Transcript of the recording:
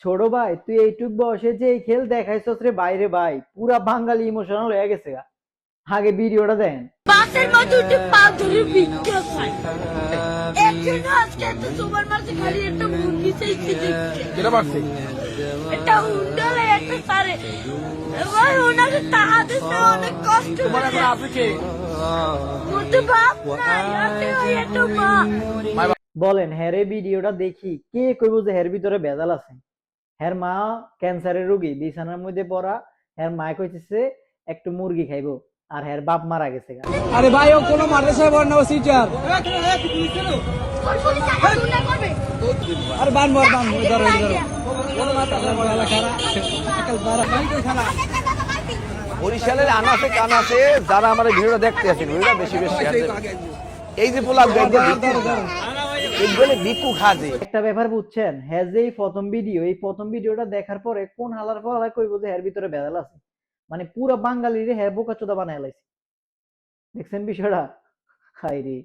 ছোট ভাই তুই এইটুক বয়সে যে এই খেল দেখাইছস রে বাইরে ভাই, পুরা বাঙালি ইমোশনাল হয়ে গেছে গা। আগে ভিডিওটা দেন। বাসের মধ্যে উঠে পা ধরে ভিক্ষা খায়। একজনও আজকে এত তোমার মাঝে খালি একটা মুরগি চাইছে দেখতে। কেটা পারছে? একটা হুন্ডালে একটা সারে। ভাই ওনাকে টাকা দিতে অনেক কষ্ট তোমার এখন করে। আছে কে? বলতে বাপ নাই, আছে ওই একটা মা। বলেন হ্যার এই ভিডিওটা দেখি কে কইব যে হের ভিতরে ভেজাল আছে? হের মা ক্যান্সারের রোগী, বিছানার মধ্যে পড়া। হের মা কইতেছে একটু মুরগি খাইবো, আর হের বাপ মারা গেছে গা। আরে ভাই ও কোনো মাদ্রাসায় পড়ে না, ও সিটার। ওই পুলিশ টাকা গুন্ডা করবে। আরে বান ধরো ধরো কোনো মাদ্রাসায় পড়ে না খারা আকাল বারা ভাই কই খারা। বরিশালের আনাসে কানাসে যারা আমার ভিডিওটা দেখতে আছেন ভিডিওটা বেশি বেশি শেয়ার দেন। এই যে পোলা ভিক্ষু খাজে একটা ব্যাপার বুঝছেন, হ্যাঁ যে এই প্রথম ভিডিওটা দেখার পরে কোন হালার পর কইব যে হের ভিতরে ভেজাল আছে, মানে পুরা বাঙালিরে হ্যাঁ বোকাচোদা বানায় লাইছে। দেখছেন বিষয়টা? হাই রে।